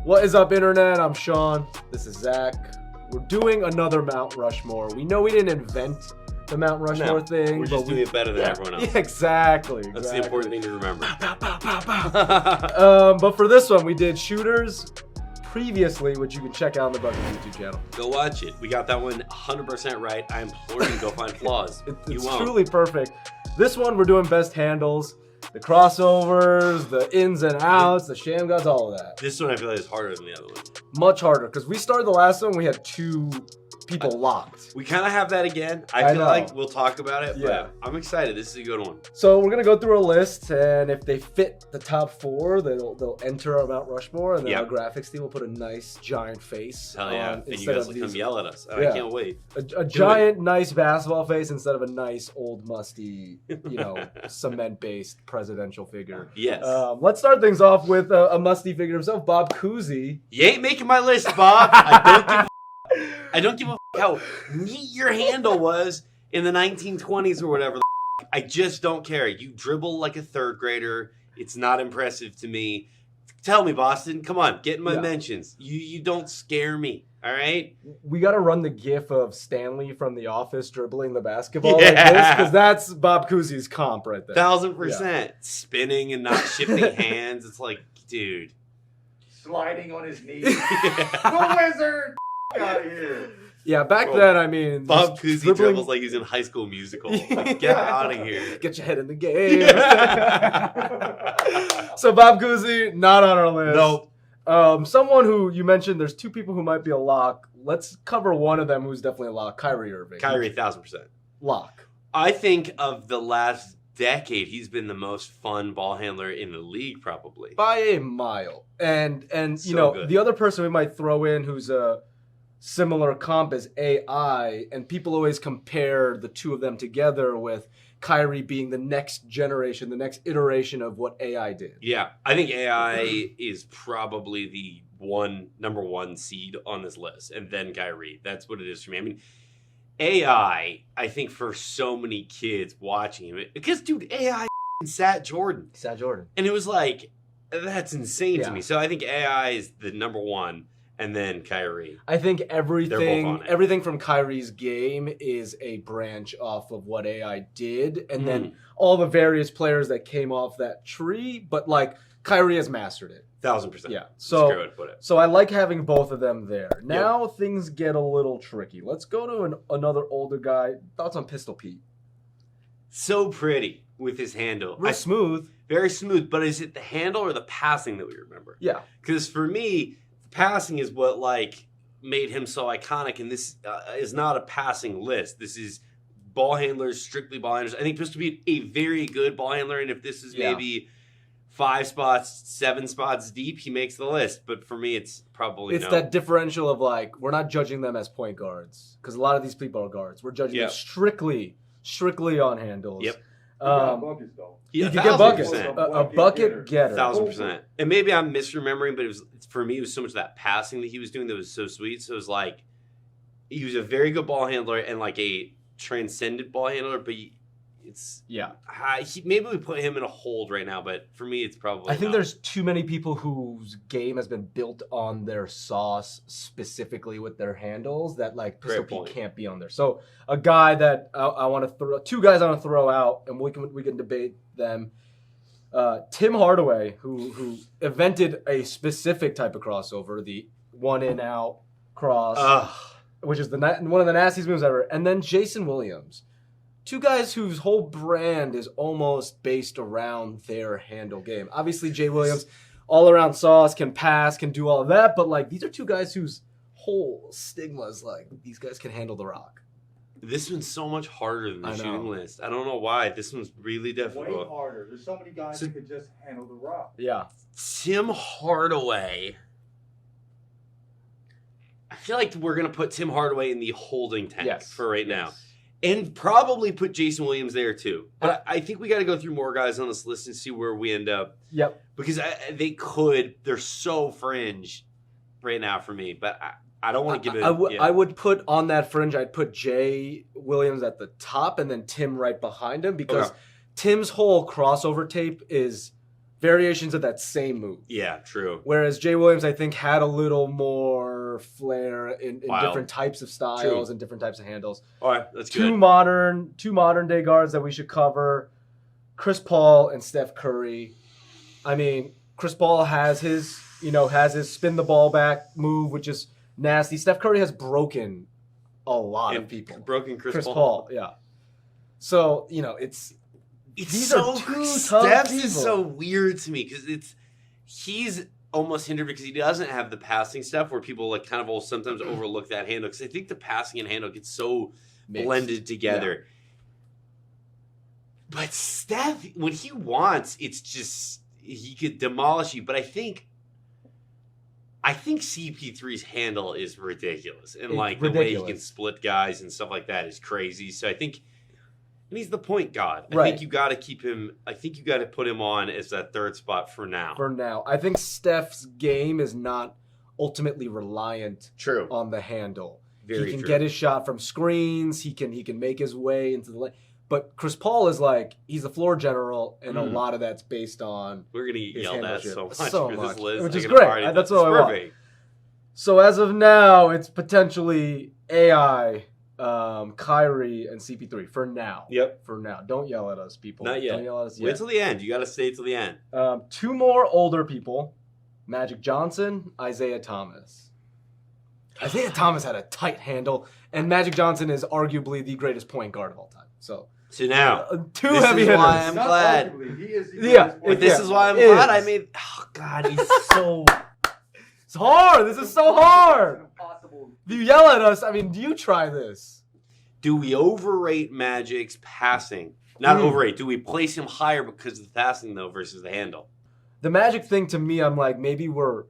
What is up, Internet? I'm Sean. This is Zach. We're doing another Mount Rushmore. We know we didn't invent the Mount Rushmore thing. We're just doing it better than everyone else. Yeah, exactly. That's the important thing to remember. But for this one, we did shooters previously, which you can check out on the Bucket YouTube channel. Go watch it. We got that one 100% right. I implore you to go find flaws. It's truly perfect. This one, we're doing best handles. The crossovers, the ins and outs, the sham gods, all of that. This one I feel like is harder than the other one. Much harder, because we started the last one, we had two people locked. We kind of have that again. I feel like we'll talk about it, Yeah. but I'm excited. This is a good one. So we're going to go through a list, and if they fit the top four, they'll enter our Mount Rushmore, and then our graphics team will put a nice giant face Hell yeah. on And you guys will come yell at us. I can't wait. A giant, nice basketball face instead of a nice, old, musty, cement-based presidential figure. Yes. Let's start things off with a musty figure himself, Bob Cousy. You ain't making my list, Bob. I don't give a how neat your handle was in the 1920s or whatever. I just don't care. You dribble like a third grader. It's not impressive to me. Tell me, Boston. Come on, get in my mentions. You don't scare me. All right. We got to run the gif of Stanley from The Office dribbling the basketball like this, because that's Bob Cousy's comp right there. 1000%. Spinning and not shifting hands. It's like, dude. Sliding on his knees. The wizard. Out of here. Yeah, back then, I mean, Bob Cousy dribbles like he's in High School Musical. Like, get out of here. Get your head in the game. So Bob Cousy, not on our list. Nope. Someone who you mentioned, there's two people who might be a lock. Let's cover one of them who's definitely a lock. Kyrie Irving. Kyrie, 1000%. Lock. I think of the last decade, he's been the most fun ball handler in the league, probably. By a mile. And So good. the other person we might throw in who's a similar comp is AI, and people always compare the two of them together with Kyrie being the next generation, the next iteration of what AI did. Yeah, I think AI is probably the number one seed on this list, and then Kyrie. That's what it is for me. I mean, AI, I think for so many kids watching him, because, dude, AI sat Jordan. And it was like, that's insane to me. So I think AI is the number one. And then Kyrie. I think everything from Kyrie's game is a branch off of what AI did, and then all the various players that came off that tree. But like Kyrie has mastered it. 1000%. Yeah. That's a great way to put it. So I like having both of them there. Now things get a little tricky. Let's go to another older guy. Thoughts on Pistol Pete? So pretty with his handle. Real smooth. Very smooth. But is it the handle or the passing that we remember? Yeah. Because for me, passing is what made him so iconic, and this is not a passing list. This is ball handlers, strictly ball handlers. I think Pistol Pete a very good ball handler, and if this is maybe 5 spots, 7 spots deep, he makes the list. But for me, it's probably that differential of we're not judging them as point guards, because a lot of these people are guards. We're judging them strictly on handles. Yep. Buckets, though. You can get buckets. A bucket getter. 1000%. And maybe I'm misremembering, but for me, it was so much of that passing that he was doing that was so sweet. So it was like, he was a very good ball handler and like a transcendent ball handler, but maybe we put him in a hold right now, but for me, it's probably I think there's too many people whose game has been built on their sauce, specifically with their handles, that Pistol Pete can't be on there. So a guy that I want to throw, two guys I want to throw out, and we can debate them. Tim Hardaway, who invented a specific type of crossover, the one in out cross, which is one of the nastiest moves ever, and then Jason Williams. Two guys whose whole brand is almost based around their handle game. Obviously, Jay Williams, all-around sauce, can pass, can do all of that, but these are two guys whose whole stigma is these guys can handle the rock. This one's so much harder than the shooting list. I don't know why. This one's really difficult. Way harder. There's so many guys who could just handle the rock. Yeah. Tim Hardaway. I feel like we're going to put Tim Hardaway in the holding tank for right now. And probably put Jason Williams there too. But I think we got to go through more guys on this list and see where we end up. Yep. Because they're so fringe right now for me. But I don't want to give it. I would put on that fringe, I'd put Jay Williams at the top and then Tim right behind him, because Tim's whole crossover tape is variations of that same move. Yeah, true. Whereas Jay Williams, I think, had a little more flair in different types of styles and different types of handles. All right, that's good. Two modern day guards that we should cover: Chris Paul and Steph Curry. I mean, Chris Paul has his spin the ball back move, which is nasty. Steph Curry has broken a lot of people. Broken Chris Paul, yeah. So, it's these so are two tough Steph people. is so weird to me because he's almost hindered because he doesn't have the passing stuff where people like kind of will sometimes overlook that handle because I think the passing and handle gets so blended together. Yeah. But Steph, when he wants, it's just he could demolish you. But I think CP3's handle is ridiculous, and the way he can split guys and stuff like that is crazy. So I think. And he's the point guard. I think you got to keep him. I think you got to put him on as that third spot for now. I think Steph's game is not ultimately reliant on the handle. He can get his shot from screens. He can make his way into the lane. But Chris Paul is he's the floor general, and a lot of that's based on. We're gonna get yelled at so much for this list, which is great. That's what I want. So as of now, it's potentially AI. Kyrie and CP3 for now. Yep. For now. Don't yell at us, people. Not yet. Don't yell at us yet. Wait till the end. You got to stay till the end. Two more older people. Magic Johnson, Isaiah Thomas. Isaiah Thomas had a tight handle, and Magic Johnson is arguably the greatest point guard of all time. So now, two heavy hitters. Why I'm glad. This is why I'm glad I made. Oh God, he's so. It's hard. This is so hard. If you yell at us, do you try this? Do we overrate Magic's passing? Not overrate. Do we place him higher because of the passing, though, versus the handle? The Magic thing to me, I'm like, maybe we're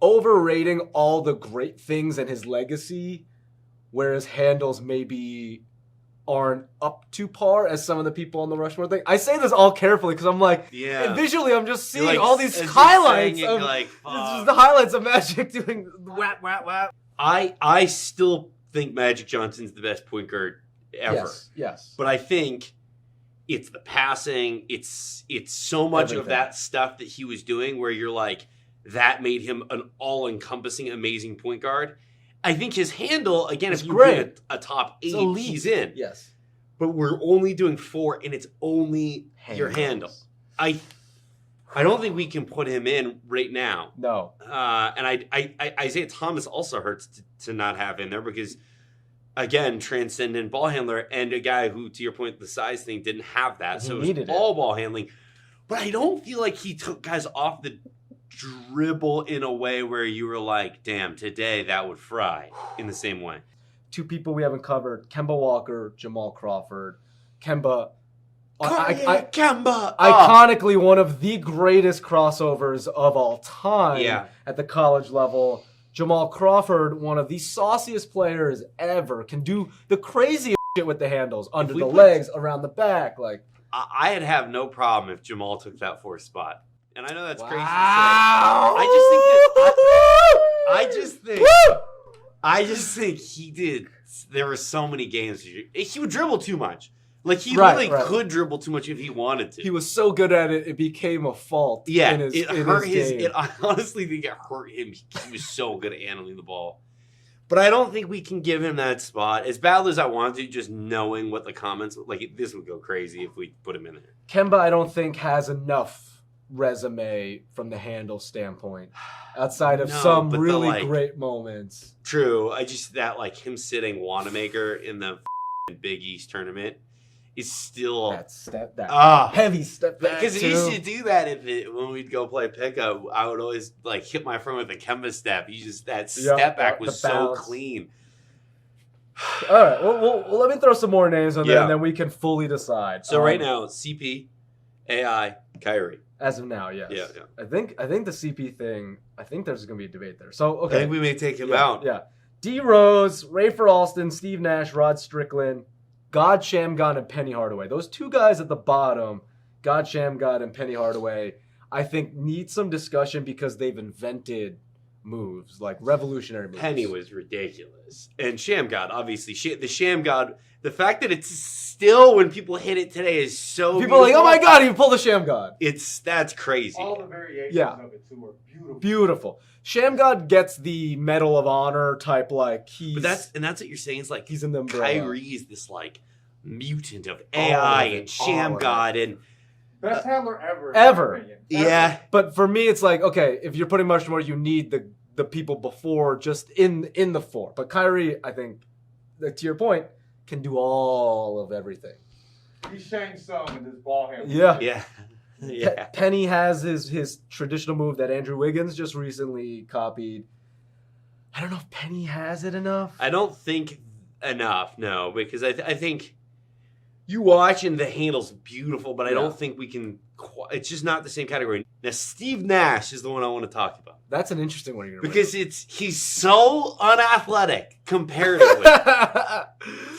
overrating all the great things in his legacy, whereas handles maybe aren't up to par as some of the people on the Rushmore thing. I say this all carefully because I'm like, visually I'm just seeing all these highlights. This is the highlights of Magic doing whap, whap, whap. I still think Magic Johnson's the best point guard ever. Yes. But I think it's the passing. It's so much of that stuff that he was doing where you're like, that made him an all-encompassing, amazing point guard. I think his handle, again, if you get a top 8, he's in. Yes. But we're only doing 4, and it's only your handle. I don't think we can put him in right now. No. And Isaiah Thomas also hurts to not have in there because, again, transcendent ball handler and a guy who, to your point, the size thing didn't have that. So it was all ball handling. But I don't feel like he took guys off the dribble in a way where you were like, damn, today that would fry in the same way. Two people we haven't covered, Kemba Walker, Jamal Crawford. Kemba... Kemba! Iconically one of the greatest crossovers of all time at the college level. Jamal Crawford, one of the sauciest players ever, can do the craziest shit with the handles, under the legs, around the back. I'd have no problem if Jamal took that 4th spot. And I know that's crazy to say. I just think he did. There were so many games. He would dribble too much. He could dribble too much if he wanted to. He was so good at it, it became a fault. Yeah, in his game. I honestly think it hurt him. He was so good at handling the ball. But I don't think we can give him that spot. As badly as I want to, just knowing what the comments... this would go crazy if we put him in there. Kemba, I don't think, has enough resume from the handle standpoint outside of some really great moments. True. I just... him sitting Wanamaker in the Big East tournament is still heavy step back. Because he used to do that when we'd go play pickup. I would always hit my friend with a Kemba step. That step back was so clean. All right, well, let me throw some more names on there, and then we can fully decide. So right now, CP, AI, Kyrie. As of now, yes. Yeah. I think the CP thing. I think there's going to be a debate there. So okay, I think we may take him out. Yeah. D Rose, Rafer Alston, Steve Nash, Rod Strickland, God Shamgar, and Penny Hardaway. Those two guys at the bottom, God Shamgar and Penny Hardaway, I think need some discussion because they've invented moves, like revolutionary moves. Penny was ridiculous. And Sham God, obviously. The Sham God, the fact that it's still, when people hit it today, is so People are like, oh my god, he pulled the Sham God. That's crazy. All the variations of it, too, are beautiful. Beautiful. Sham God gets the Medal of Honor type, like, But that's what you're saying. It's like, he's in the umbrella. Kyrie is this, like, mutant of AI and Sham God and... Best handler ever. Ever. Yeah. But for me, it's like, okay, if you're putting Rushmore, you need the people before just in the 4. But Kyrie, I think, to your point, can do all of everything. He's Shang Tsung in this ball handle. Yeah. Yeah. Penny has his traditional move that Andrew Wiggins just recently copied. I don't know if Penny has it enough. I don't think enough, no, because I think you watch and the handle's beautiful, but I don't think we can. It's just not the same category. Now, Steve Nash is the one I want to talk about. That's an interesting one. Because he's so unathletic comparatively.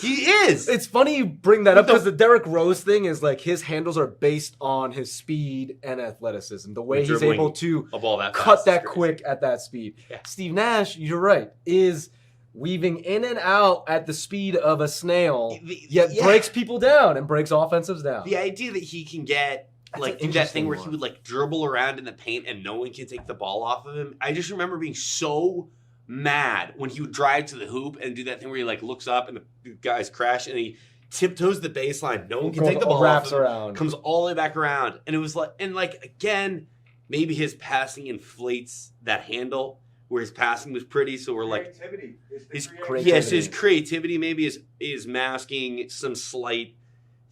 He is. It's funny you bring that up because the Derrick Rose thing is like his handles are based on his speed and athleticism. The way he's able to cut that quick at that speed. Yeah. Steve Nash, you're right, is weaving in and out at the speed of a snail, yet breaks people down and breaks offensives down. The idea that he can get do that thing where he would like dribble around in the paint and no one can take the ball off of him. I just remember being so mad when he would drive to the hoop and do that thing where he like looks up and the guys crash and he tiptoes the baseline. No one can take the ball off of him. Comes all the way back around. And it was like, and like again, maybe his passing inflates that handle where his passing was pretty. So we're like, his creativity maybe is masking some slight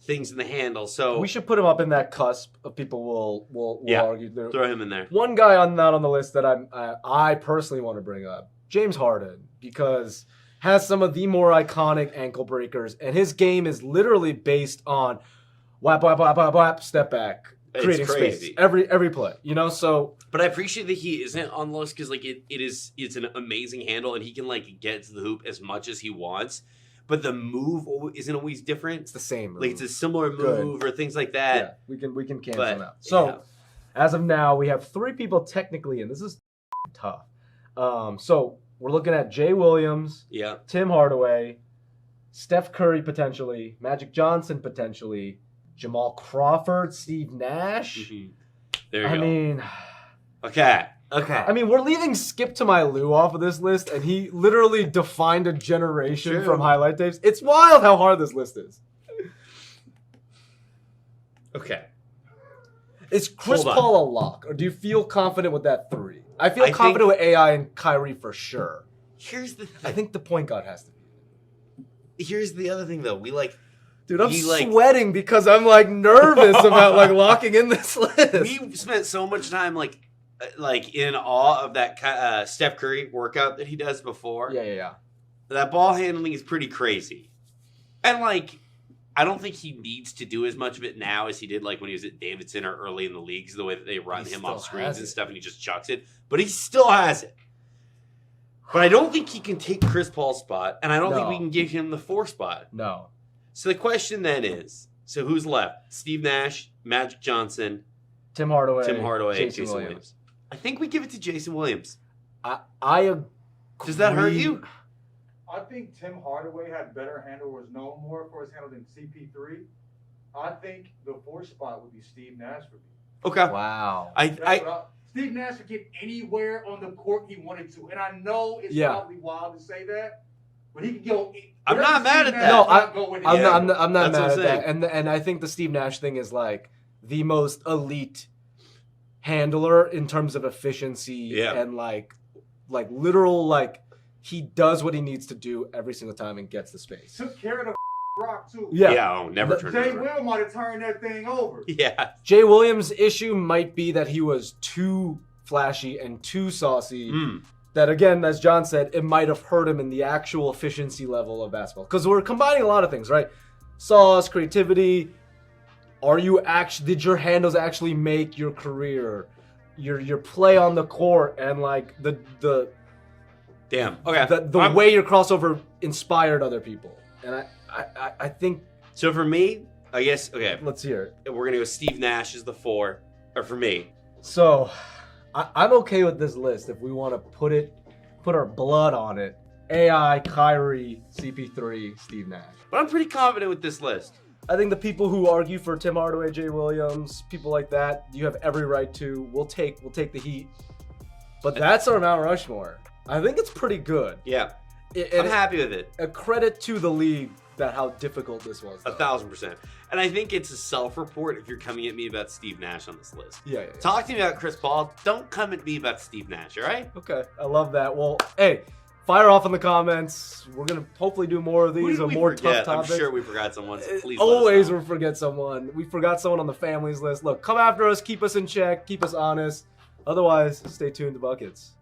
things in the handle. So we should put him up in that cusp of people will argue. Throw him in there. One guy not on the list that I personally want to bring up, James Harden, because has some of the more iconic ankle breakers, and his game is literally based on whap, whap, whap, whap, whap, step back, creating space every play. You know, so. But I appreciate that he isn't on the list because like it's an amazing handle and he can like get to the hoop as much as he wants. But the move isn't always different. It's the same move. Like it's a similar move or things like that. Yeah, we can cancel them out. So as of now, we have 3 people technically in. This is tough. So we're looking at Jay Williams, Tim Hardaway, Steph Curry potentially, Magic Johnson potentially, Jamal Crawford, Steve Nash. Mm-hmm. There you go. I mean, okay. I mean, we're leaving Skip to My Lou off of this list, and he literally defined a generation from highlight tapes. It's wild how hard this list is. Okay. Is Chris Paul a lock, or do you feel confident with that 3? I feel confident with AI and Kyrie for sure. Here's the thing. I think the point guard has to be. Here's the other thing, though. Dude, I'm sweating because I'm like nervous about like locking in this list. We spent so much time like in awe of that Steph Curry workout that he does before. Yeah. That ball handling is pretty crazy. And like, I don't think he needs to do as much of it now as he did like when he was at Davidson or early in the leagues, the way that they run him off screens and stuff and he just chucks it. But he still has it. But I don't think he can take Chris Paul's spot, and I don't think we can give him the 4 spot. No. So the question then is, so who's left? Steve Nash, Magic Johnson, Tim Hardaway, Jason Williams. I think we give it to Jason Williams. I agree. Does that hurt you? I think Tim Hardaway had better handle, was known more for his handle than CP3. I think the 4th spot would be Steve Nash for me. Okay. Wow. Steve Nash could get anywhere on the court he wanted to, and I know it's probably wild to say that, but he could go. I'm not mad at that. No, I'm not mad at that. And I think the Steve Nash thing is like the most elite handler in terms of efficiency and like literal like he does what he needs to do every single time and gets the space. Took care of the rock too. Yeah, never turned it over. Jay Will might have turned that thing over. Yeah. Jay Williams' issue might be that he was too flashy and too saucy. That again, as John said, it might have hurt him in the actual efficiency level of basketball. Because we're combining a lot of things, right? Sauce, creativity. Did your handles actually make your career? Your play on the court and like the way your crossover inspired other people. And I think so. For me, I guess let's hear it. We're gonna go Steve Nash as the 4, or for me. So I'm okay with this list if we want to put our blood on it. AI, Kyrie, CP3, Steve Nash. But I'm pretty confident with this list. I think the people who argue for Tim Hardaway, Jay Williams, people like that, you have every right to. We'll take the heat. But that's our Mount Rushmore. I think it's pretty good. Yeah. I'm happy with it. A credit to the league that how difficult this was. 1,000%. And I think it's a self-report if you're coming at me about Steve Nash on this list. Yeah. Talk to me about Chris Paul. Don't come at me about Steve Nash, all right? Okay. I love that. Well, hey, fire off in the comments. We're going to hopefully do more of these or more tough topics. I'm sure we forgot someone, so please always we forget someone. We forgot someone on the families list. Look, come after us. Keep us in check. Keep us honest. Otherwise, stay tuned to Buckets.